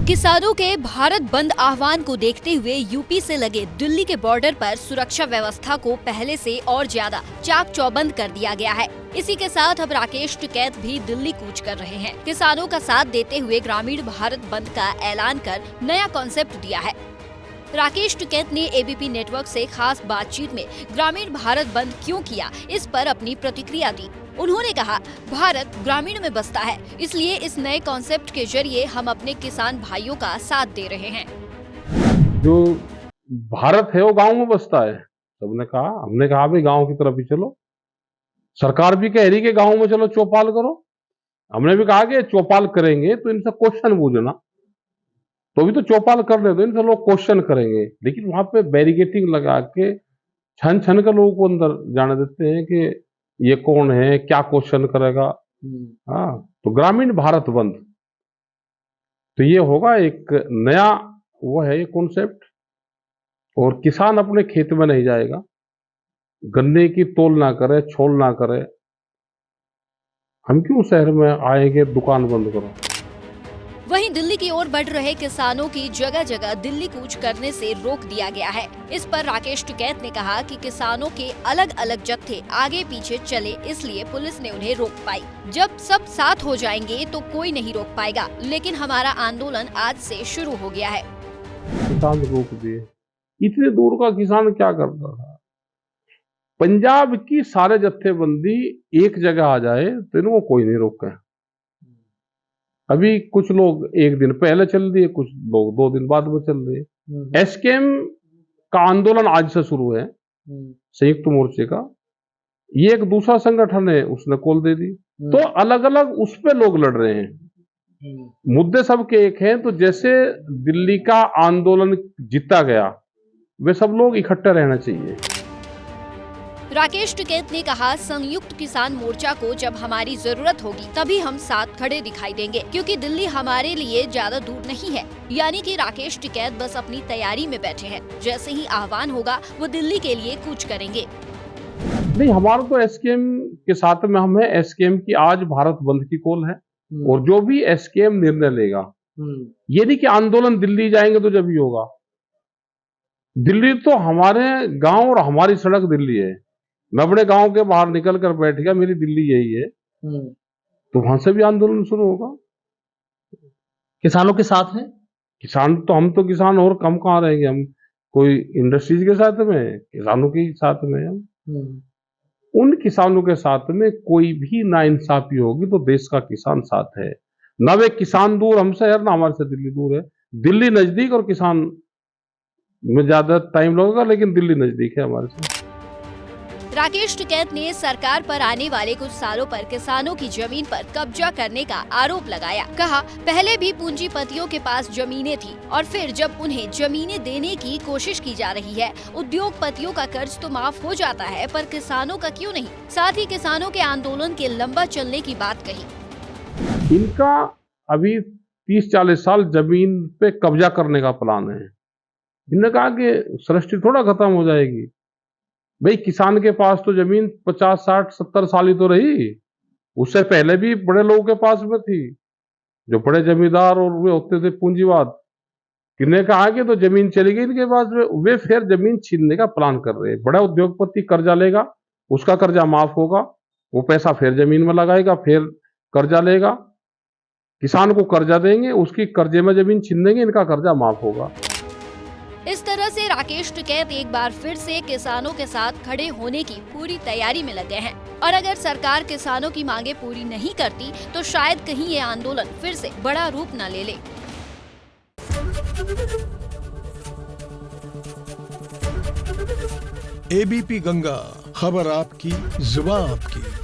किसानों के भारत बंद आह्वान को देखते हुए यूपी से लगे दिल्ली के बॉर्डर पर सुरक्षा व्यवस्था को पहले से और ज्यादा चाक चौबंद कर दिया गया है। इसी के साथ अब राकेश टिकैत भी दिल्ली कूच कर रहे हैं। किसानों का साथ देते हुए ग्रामीण भारत बंद का ऐलान कर नया कॉन्सेप्ट दिया है। राकेश टिकैत ने एबीपी नेटवर्क से खास बातचीत में ग्रामीण भारत बंद क्यों किया, इस पर अपनी प्रतिक्रिया दी। उन्होंने कहा, भारत ग्रामीण में बसता है, इसलिए इस नए कॉन्सेप्ट के जरिए हम अपने किसान भाइयों का साथ दे रहे हैं। जो भारत है वो गांव में बसता है। सबने कहा, हमने कहा भाई गांव की तरफ ही चलो। सरकार भी कह रही कि गांव में चलो चौपाल करो। हमने भी कहा कि चौपाल करेंगे तो इनसे क्वेश्चन पूछना, तो भी तो चौपाल कर रहे, तो इनसे लोग क्वेश्चन करेंगे। लेकिन वहां पे बैरिकेटिंग लगा के छन छन के लोगों को अंदर जाने देते हैं कि ये कौन है, क्या क्वेश्चन करेगा। हाँ, तो ग्रामीण भारत बंद, तो ये होगा एक नया वो है ये कॉन्सेप्ट। और किसान अपने खेत में नहीं जाएगा, गन्ने की तोल ना करे, छोल ना करे। हम क्यों शहर में आएंगे दुकान बंद करो। वहीं दिल्ली की ओर बढ़ रहे किसानों की जगह जगह दिल्ली कूच करने से रोक दिया गया है। इस पर राकेश टिकैत ने कहा कि किसानों के अलग अलग जत्थे आगे पीछे चले, इसलिए पुलिस ने उन्हें रोक पाई। जब सब साथ हो जाएंगे तो कोई नहीं रोक पाएगा, लेकिन हमारा आंदोलन आज से शुरू हो गया है। किसान रोक दिए, इतने दूर का किसान क्या करता था। पंजाब की सारे जत्थेबंदी एक जगह आ जाए तो इनको कोई नहीं रोके। अभी कुछ लोग एक दिन पहले चल दिए, कुछ लोग 2 दिन बाद में चल रहे। एसकेएम का आंदोलन आज से शुरू है, संयुक्त मोर्चे का। ये एक दूसरा संगठन है, उसने कॉल दे दी। तो अलग अलग उस पे लोग लड़ रहे हैं। मुद्दे सबके एक हैं। तो जैसे दिल्ली का आंदोलन जीता गया, वे सब लोग इकट्ठे रहना चाहिए। राकेश टिकैत ने कहा, संयुक्त किसान मोर्चा को जब हमारी जरूरत होगी तभी हम साथ खड़े दिखाई देंगे, क्योंकि दिल्ली हमारे लिए ज्यादा दूर नहीं है। यानी कि राकेश टिकैत बस अपनी तैयारी में बैठे हैं, जैसे ही आह्वान होगा वो दिल्ली के लिए कूच करेंगे। नहीं, हमारा तो एसकेएम के साथ में हम है। एसकेएम की आज भारत बंद की कॉल है, और जो भी एसकेएम निर्णय लेगा, ये नहीं कि आंदोलन दिल्ली जाएंगे तो जब ही होगा। दिल्ली तो हमारे गांव और हमारी सड़क दिल्ली है। मैं अपने गांव के बाहर निकल कर बैठ गया, मेरी दिल्ली यही है, तो वहां से भी आंदोलन शुरू होगा। किसानों के साथ हैं। किसान तो हम तो किसान और कम कहाँ रहेंगे। हम कोई इंडस्ट्रीज के साथ में, किसानों के साथ में हम। उन किसानों के साथ में कोई भी नाइंसाफी होगी तो देश का किसान साथ है। ना वे किसान दूर हमसे है, ना हमारे से दिल्ली दूर है। दिल्ली नजदीक और किसान में ज्यादा टाइम लगेगा, लेकिन दिल्ली नजदीक है हमारे से। राकेश टिकैत ने सरकार पर आने वाले कुछ सालों पर किसानों की जमीन पर कब्जा करने का आरोप लगाया। कहा, पहले भी पूंजीपतियों के पास जमीनें थी, और फिर जब उन्हें जमीनें देने की कोशिश की जा रही है, उद्योगपतियों का कर्ज तो माफ हो जाता है, पर किसानों का क्यों नहीं। साथ ही किसानों के आंदोलन के लंबा चलने की बात कही। इनका अभी 30-40 साल जमीन पे कब्जा करने का प्लान है। इन्होंने कहा कि सृष्टि थोड़ा खत्म हो जाएगी। भाई, किसान के पास तो जमीन 50, 60, 70 साल ही तो रही। उससे पहले भी बड़े लोगों के पास में थी, जो बड़े जमींदार और वे होते थे पूंजीवाद। किन्ने कहा कि तो जमीन चली गई इनके पास में, वे फिर जमीन छीनने का प्लान कर रहे हैं। बड़ा उद्योगपति कर्जा लेगा, उसका कर्जा माफ होगा, वो पैसा फिर जमीन में लगाएगा, फिर कर्जा लेगा, किसान को कर्जा देंगे, उसकी कर्जे में जमीन छीन देंगे, इनका कर्जा माफ होगा। इस तरह से राकेश टिकैत एक बार फिर से किसानों के साथ खड़े होने की पूरी तैयारी में लगे हैं। और अगर सरकार किसानों की मांगे पूरी नहीं करती तो शायद कहीं ये आंदोलन फिर से बड़ा रूप न ले ले। एबीपी गंगा, खबर आपकी, जुबान आपकी।